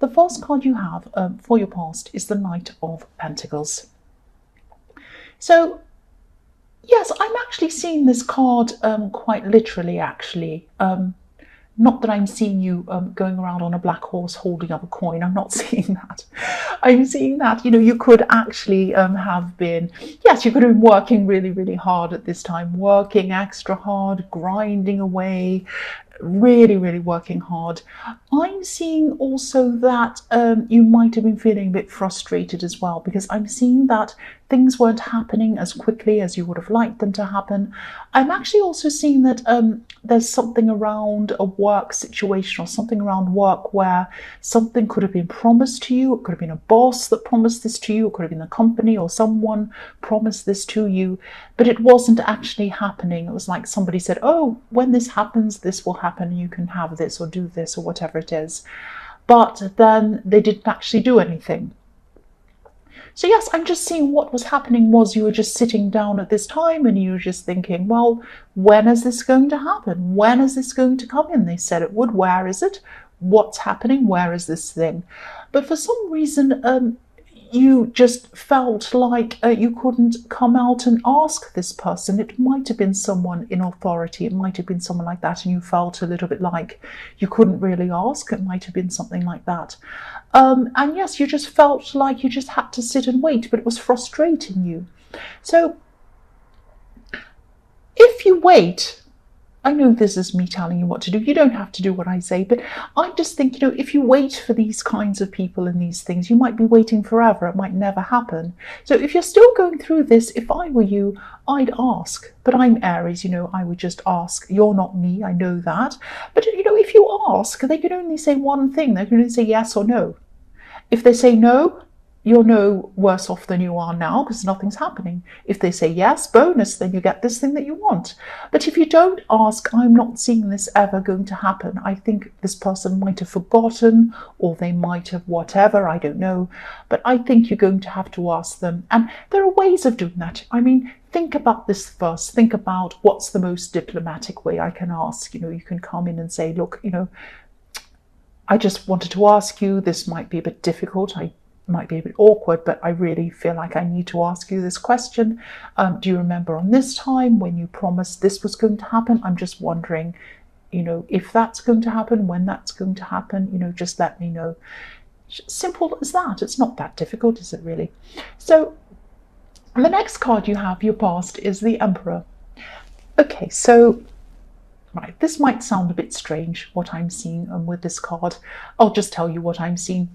the first card you have for your past is the Knight of Pentacles. So, yes, I'm actually seeing this card quite literally, actually. Not that I'm seeing you going around on a black horse holding up a coin. I'm not seeing that. I'm seeing that, you could actually have been, yes, you could have been working really, really hard at this time, working extra hard, grinding away, really, really working hard. I'm seeing also that you might have been feeling a bit frustrated as well, because I'm seeing that things weren't happening as quickly as you would have liked them to happen. I'm actually also seeing that there's something around a work situation or something around work where something could have been promised to you. It could have been a boss that promised this to you. It could have been the company or someone promised this to you, but it wasn't actually happening. It was like somebody said, oh, when this happens, this will happen. You can have this or do this or whatever it is. But then they didn't actually do anything. So yes, I'm just seeing what was happening was you were just sitting down at this time and you were just thinking, well, when is this going to happen? When is this going to come in? They said it would. Where is it? What's happening? Where is this thing? But for some reason, you just felt like you couldn't come out and ask this person. It might have been someone in authority. It might have been someone like that, and you felt a little bit like you couldn't really ask. It might have been something like that. And yes, you just felt like you just had to sit and wait, but it was frustrating you. So if you wait, I know this is me telling you what to do. You don't have to do what I say, but I just think, if you wait for these kinds of people and these things, you might be waiting forever. It might never happen. So if you're still going through this, if I were you, I'd ask. But I'm Aries, I would just ask. You're not me, I know that. But, if you ask, they can only say one thing. They can only say yes or no. If they say no, you're no worse off than you are now because nothing's happening. If they say yes, bonus, then you get this thing that you want. But if you don't ask, I'm not seeing this ever going to happen. I think this person might have forgotten, or they might have whatever, I don't know. But I think you're going to have to ask them. And there are ways of doing that. I mean, think about this first. Think about what's the most diplomatic way I can ask. You can come in and say, look, I just wanted to ask you, this might be a bit difficult. I might be a bit awkward, but I really feel like I need to ask you this question. Do you remember on this time when you promised this was going to happen? I'm just wondering, if that's going to happen, when that's going to happen, just let me know. Simple as that. It's not that difficult, is it really? So the next card you have, your past, is the Emperor. Okay, so right, this might sound a bit strange, what I'm seeing with this card. I'll just tell you what I'm seeing.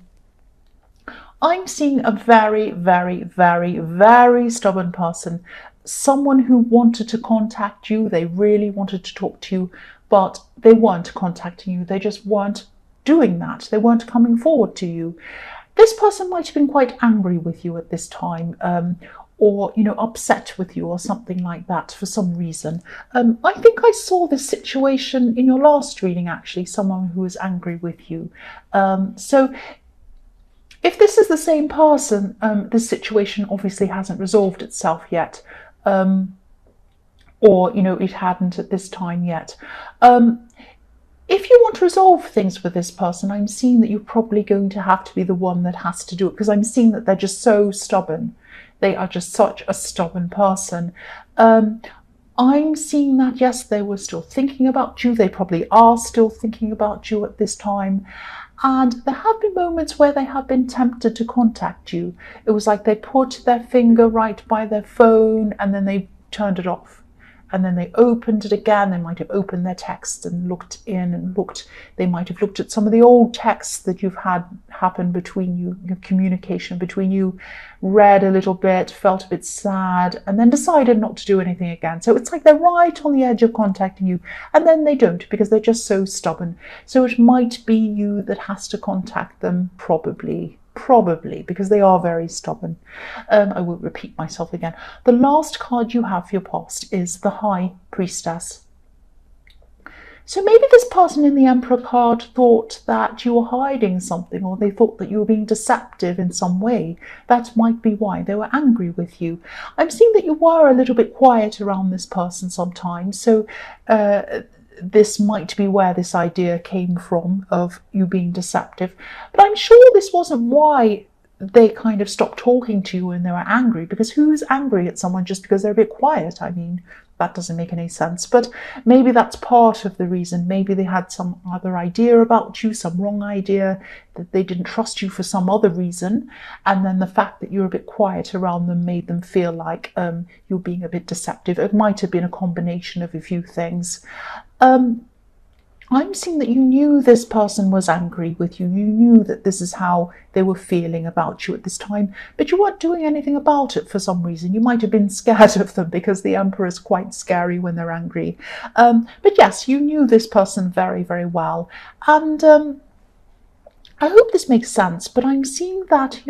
I'm seeing a very, very, very, very stubborn person. Someone who wanted to contact you. They really wanted to talk to you, but they weren't contacting you. They just weren't doing that. They weren't coming forward to you. This person might have been quite angry with you at this time, or upset with you or something like that for some reason. I think I saw this situation in your last reading, actually, someone who was angry with you. So if this is the same person, this situation obviously hasn't resolved itself yet, or it hadn't at this time yet. If you want to resolve things with this person, I'm seeing that you're probably going to have to be the one that has to do it, because I'm seeing that they're just so stubborn. They are just such a stubborn person. I'm seeing that, yes, they were still thinking about you. They probably are still thinking about you at this time. And there have been moments where they have been tempted to contact you. It was like they put their finger right by their phone and then they turned it off. And then they opened it again. They might have opened their text and looked in and looked. They might have looked at some of the old texts that you've had happen between you, your communication between you, read a little bit, felt a bit sad, and then decided not to do anything again. So it's like they're right on the edge of contacting you, and then they don't because they're just so stubborn. So it might be you that has to contact them, probably, because they are very stubborn. I will repeat myself again. The last card you have for your past is the High Priestess. So maybe this person in the Emperor card thought that you were hiding something, or they thought that you were being deceptive in some way. That might be why they were angry with you. I'm seeing that you were a little bit quiet around this person sometimes. So this might be where this idea came from of you being deceptive. But I'm sure this wasn't why they kind of stopped talking to you when they were angry, because who's angry at someone just because they're a bit quiet? I mean, that doesn't make any sense. But maybe that's part of the reason. Maybe they had some other idea about you, some wrong idea, that they didn't trust you for some other reason. And then the fact that you're a bit quiet around them made them feel like you're being a bit deceptive. It might have been a combination of a few things. I'm seeing that you knew this person was angry with you. You knew that this is how they were feeling about you at this time, but you weren't doing anything about it for some reason. You might have been scared of them, because the Emperor is quite scary when they're angry. But yes, you knew this person very, very well. And I hope this makes sense, but I'm seeing that,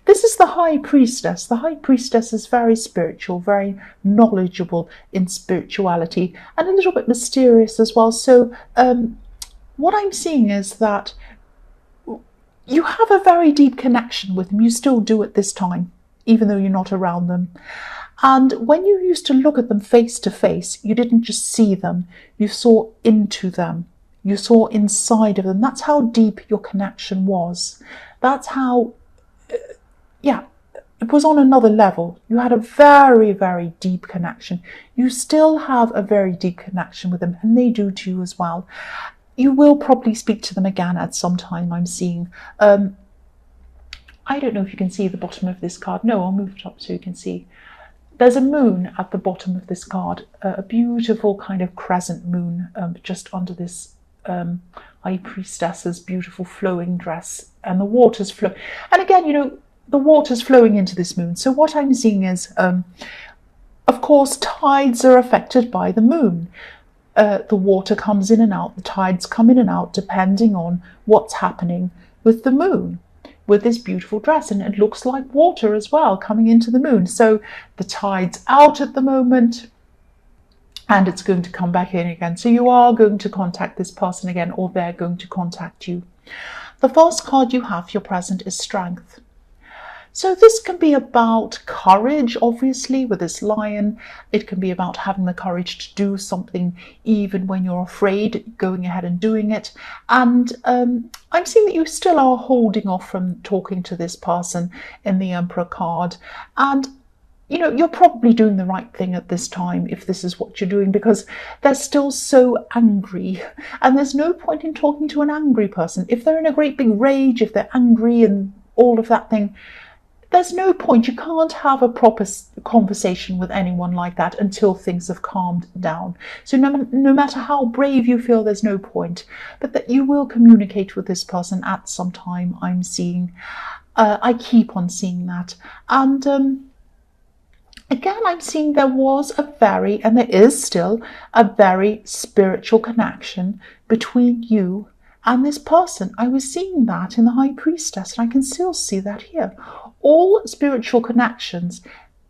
this is the High Priestess. The High Priestess is very spiritual, very knowledgeable in spirituality, and a little bit mysterious as well. So what I'm seeing is that you have a very deep connection with them. You still do at this time, even though you're not around them. And when you used to look at them face to face, you didn't just see them, you saw into them. You saw inside of them. That's how deep your connection was. That's how, it was on another level. You had a very, very deep connection. You still have a very deep connection with them, and they do to you as well. You will probably speak to them again at some time, I'm seeing. I don't know if you can see the bottom of this card. No, I'll move it up so you can see. There's a moon at the bottom of this card, a beautiful kind of crescent moon just under this High Priestess's beautiful flowing dress, and the water's flow. And again, the water's flowing into this moon. So what I'm seeing is, of course, tides are affected by the moon. The water comes in and out, the tides come in and out, depending on what's happening with the moon, with this beautiful dress. And it looks like water as well coming into the moon. So the tide's out at the moment, and it's going to come back in again. So you are going to contact this person again, or they're going to contact you. The first card you have for your present is Strength. So this can be about courage, obviously, with this lion. It can be about having the courage to do something even when you're afraid, going ahead and doing it. And I'm seeing that you still are holding off from talking to this person in the Emperor card. And you're probably doing the right thing at this time if this is what you're doing, because they're still so angry. And there's no point in talking to an angry person. If they're in a great big rage, if they're angry and all of that thing, there's no point. You can't have a proper conversation with anyone like that until things have calmed down. So no matter how brave you feel, there's no point. But that you will communicate with this person at some time, I'm seeing. I keep on seeing that. And again, I'm seeing there was and there is still a very spiritual connection between you and this person. I was seeing that in the High Priestess, and I can still see that here. All spiritual connections,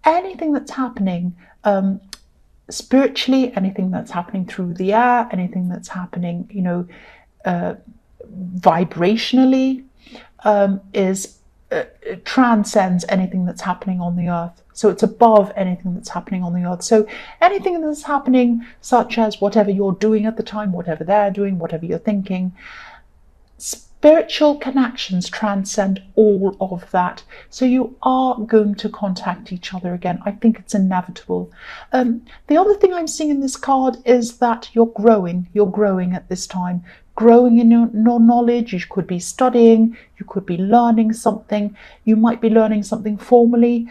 anything that's happening spiritually, anything that's happening through the air, anything that's happening, vibrationally, transcends anything that's happening on the earth. So it's above anything that's happening on the earth. So anything that's happening, such as whatever you're doing at the time, whatever they're doing, whatever you're thinking, spiritual connections transcend all of that. So you are going to contact each other again. I think it's inevitable. The other thing I'm seeing in this card is that you're growing. You're growing at this time. Growing in your knowledge. You could be studying. You could be learning something. You might be learning something formally.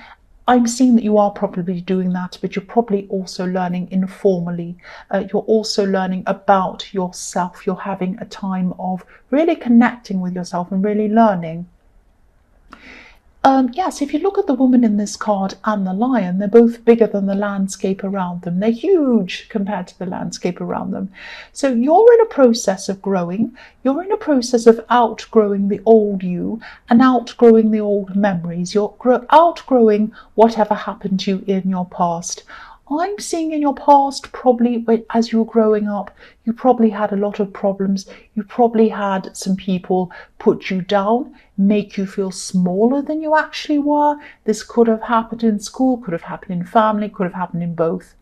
I'm seeing that you are probably doing that, but you're probably also learning informally. You're also learning about yourself. You're having a time of really connecting with yourself and really learning. Yes, if you look at the woman in this card and the lion, they're both bigger than the landscape around them. They're huge compared to the landscape around them. So you're in a process of growing. You're in a process of outgrowing the old you and outgrowing the old memories. You're outgrowing whatever happened to you in your past. I'm seeing in your past, probably as you were growing up, you probably had a lot of problems. You probably had some people put you down, make you feel smaller than you actually were. This could have happened in school, could have happened in family, could have happened in both.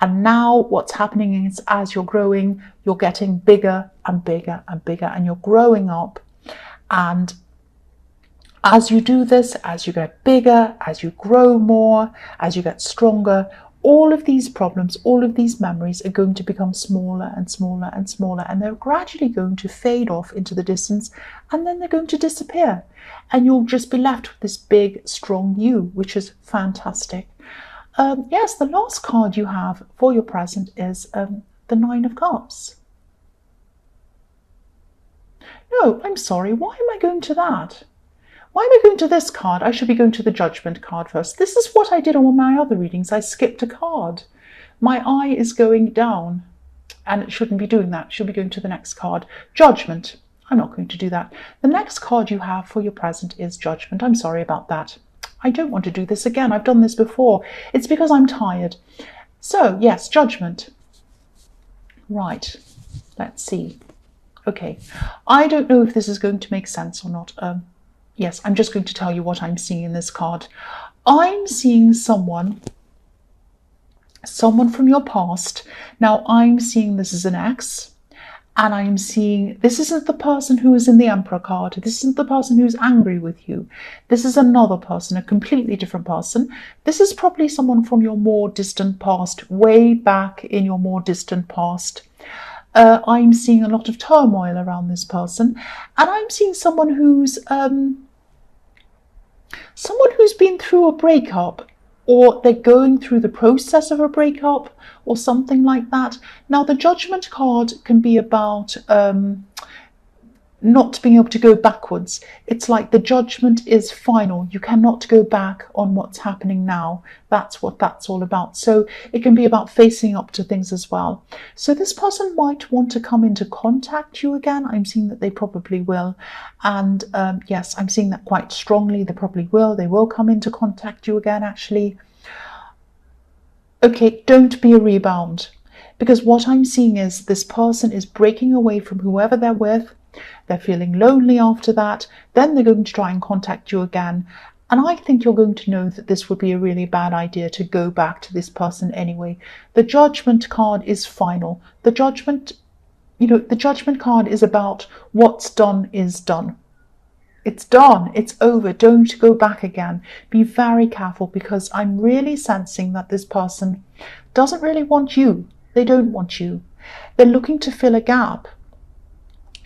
And now what's happening is, as you're growing, you're getting bigger and bigger and bigger, and you're growing up. And as you do this, as you get bigger, as you grow more, as you get stronger, all of these problems, all of these memories are going to become smaller and smaller and smaller, and they're gradually going to fade off into the distance, and then they're going to disappear. And you'll just be left with this big, strong you, which is fantastic. Yes, the last card you have for your present is the Nine of Cups. No, I'm sorry, why am I going to that? Why am I going to this card? I should be going to the Judgment card first. This is what I did on my other readings. I skipped a card. My eye is going down, and it shouldn't be doing that. It should be going to the next card. Judgment. I'm not going to do that. The next card you have for your present is Judgment. I'm sorry about that. I don't want to do this again. I've done this before. It's because I'm tired. So, yes, Judgment. Right. Let's see. Okay. I don't know if this is going to make sense or not. Yes, I'm just going to tell you what I'm seeing in this card. I'm seeing someone from your past. Now, I'm seeing this as an ex, and I'm seeing this isn't the person who is in the Emperor card. This isn't the person who's angry with you. This is another person, a completely different person. This is probably someone from your more distant past, way back in your more distant past. I'm seeing a lot of turmoil around this person, and I'm seeing someone who's been through a breakup, or they're going through the process of a breakup, or something like that. Now, the Judgment card can be about not being able to go backwards. It's like the judgment is final. You cannot go back on what's happening now. That's what that's all about. So it can be about facing up to things as well. So this person might want to come into contact you again. I'm seeing that they probably will. And yes, I'm seeing that quite strongly. They probably will. They will come into contact you again, actually. Okay, don't be a rebound. Because what I'm seeing is this person is breaking away from whoever they're with. They're feeling lonely after that. Then they're going to try and contact you again. And I think you're going to know that this would be a really bad idea to go back to this person anyway. The Judgment card is final. The Judgment card is about what's done is done. It's done. It's over. Don't go back again. Be very careful, because I'm really sensing that this person doesn't really want you. They don't want you. They're looking to fill a gap.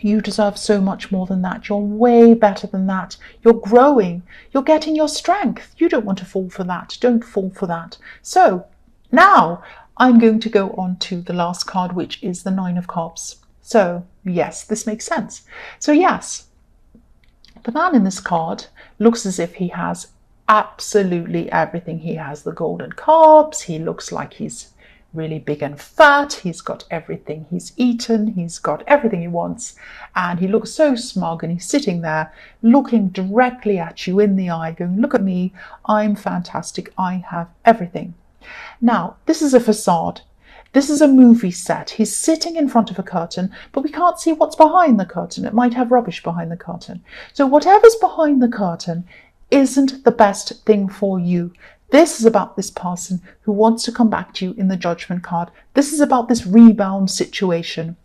You deserve so much more than that. You're way better than that. You're growing. You're getting your strength. You don't want to fall for that. Don't fall for that. So now I'm going to go on to the last card, which is the Nine of Cups. So yes, this makes sense. So yes, the man in this card looks as if he has absolutely everything. He has the golden cups. He looks like he's really big and fat. He's got everything he's eaten. He's got everything he wants. And he looks so smug, and he's sitting there looking directly at you in the eye, going, look at me. I'm fantastic. I have everything. Now, this is a facade. This is a movie set. He's sitting in front of a curtain, but we can't see what's behind the curtain. It might have rubbish behind the curtain. So whatever's behind the curtain isn't the best thing for you. This is about this person who wants to come back to you in the Judgment card. This is about this rebound situation.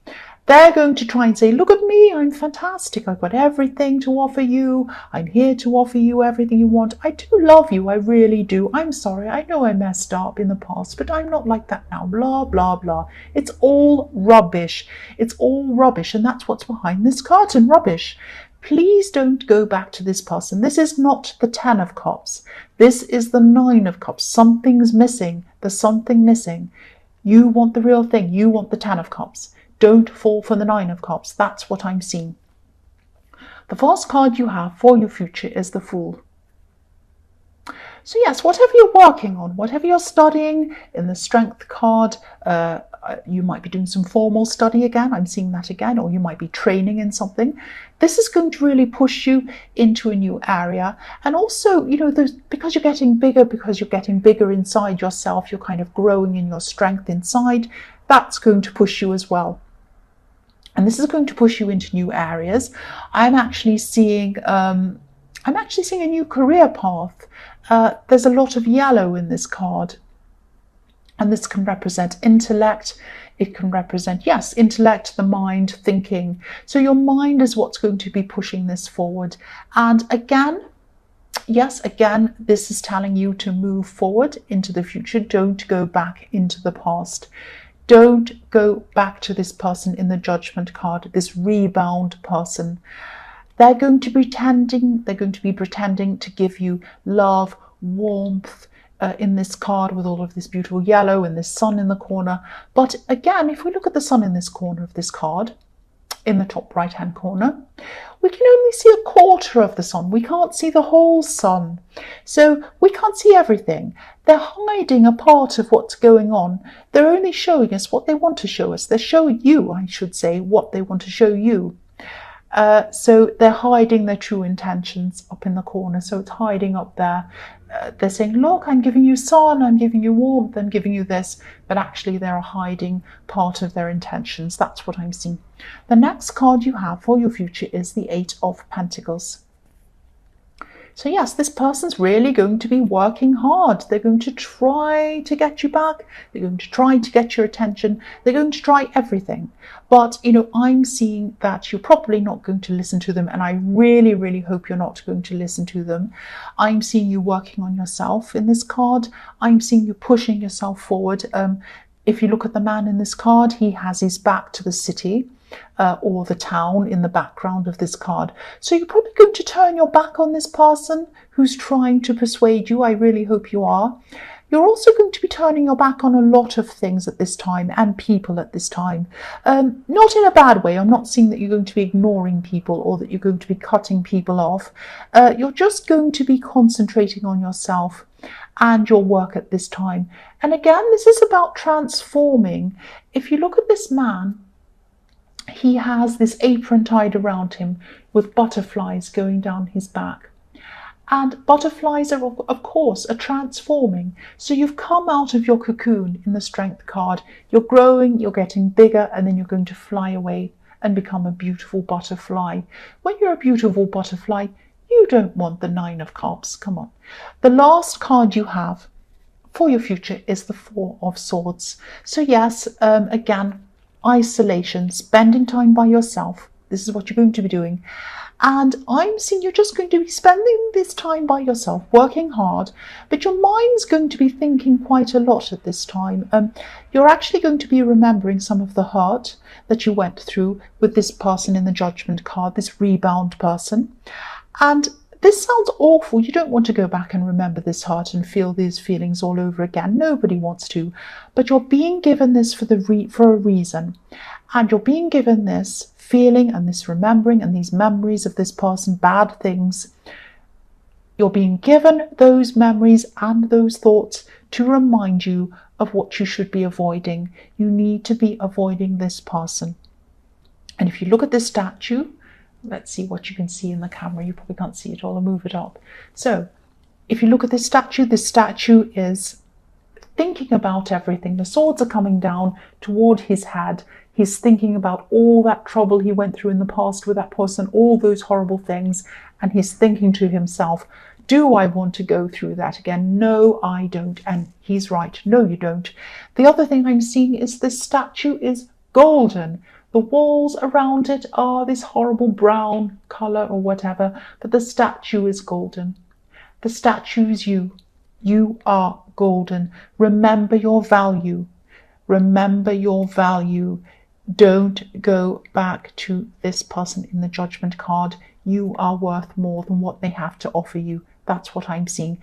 They're going to try and say, look at me, I'm fantastic. I've got everything to offer you. I'm here to offer you everything you want. I do love you. I really do. I'm sorry. I know I messed up in the past, but I'm not like that now. Blah, blah, blah. It's all rubbish. It's all rubbish. And that's what's behind this curtain, rubbish. Please don't go back to this person. This is not the 10 of Cups. This is the 9 of Cups. Something's missing. There's something missing. You want the real thing. You want the 10 of Cups. Don't fall for the 9 of Cups. That's what I'm seeing. The first card you have for your future is the Fool. So yes, whatever you're working on, whatever you're studying, in the Strength card, you might be doing some formal study again. I'm seeing that again. Or you might be training in something. This is going to really push you into a new area. And also, because you're getting bigger inside yourself, you're kind of growing in your strength inside. That's going to push you as well. And this is going to push you into new areas. I'm actually seeing a new career path. There's a lot of yellow in this card. And this can represent intellect. It can represent, yes, intellect, the mind, thinking. So your mind is what's going to be pushing this forward. And again, yes, again, this is telling you to move forward into the future. Don't go back into the past. Don't go back to this person in the Judgment card, this rebound person. They're going to be pretending to give you love, warmth, in this card with all of this beautiful yellow and this sun in the corner. But again, if we look at the sun in this corner of this card, in the top right hand corner, we can only see a quarter of the sun. We can't see the whole sun. So we can't see everything. They're hiding a part of what's going on. They're only showing us what they want to show us. They're showing you, I should say, what they want to show you. So they're hiding their true intentions up in the corner. So it's hiding up there. They're saying, look, I'm giving you sun, I'm giving you warmth, I'm giving you this. But actually they're hiding part of their intentions. That's what I'm seeing. The next card you have for your future is the Eight of Pentacles. So yes, this person's really going to be working hard. They're going to try to get you back. They're going to try to get your attention. They're going to try everything. But, I'm seeing that you're probably not going to listen to them. And I really, really hope you're not going to listen to them. I'm seeing you working on yourself in this card. I'm seeing you pushing yourself forward. If you look at the man in this card, he has his back to the city. Or the town in the background of this card. So you're probably going to turn your back on this person who's trying to persuade you. I really hope you are. You're also going to be turning your back on a lot of things at this time and people at this time. Not in a bad way. I'm not saying that you're going to be ignoring people or that you're going to be cutting people off. You're just going to be concentrating on yourself and your work at this time. And again, this is about transforming. If you look at this man, he has this apron tied around him with butterflies going down his back. And butterflies are, of course, are transforming. So you've come out of your cocoon in the Strength card. You're growing, you're getting bigger, and then you're going to fly away and become a beautiful butterfly. When you're a beautiful butterfly, you don't want the Nine of Cups. Come on. The last card you have for your future is the Four of Swords. So yes, again, isolation, spending time by yourself. This is what you're going to be doing. And I'm seeing you're just going to be spending this time by yourself, working hard, but your mind's going to be thinking quite a lot at this time. You're actually going to be remembering some of the hurt that you went through with this person in the Judgment card, this rebound person. And this sounds awful. You don't want to go back and remember this hurt and feel these feelings all over again. Nobody wants to. But you're being given this for a reason. And you're being given this feeling and this remembering and these memories of this person, bad things. You're being given those memories and those thoughts to remind you of what you should be avoiding. You need to be avoiding this person. And if you look at this statue, let's see what you can see in the camera. You probably can't see it all. I'll move it up. So if you look at this statue is thinking about everything. The swords are coming down toward his head. He's thinking about all that trouble he went through in the past with that person, all those horrible things. And he's thinking to himself, do I want to go through that again? No, I don't. And he's right. No, you don't. The other thing I'm seeing is this statue is golden. The walls around it are this horrible brown colour or whatever, but the statue is golden. The statue is you. You are golden. Remember your value. Remember your value. Don't go back to this person in the Judgment card. You are worth more than what they have to offer you. That's what I'm seeing.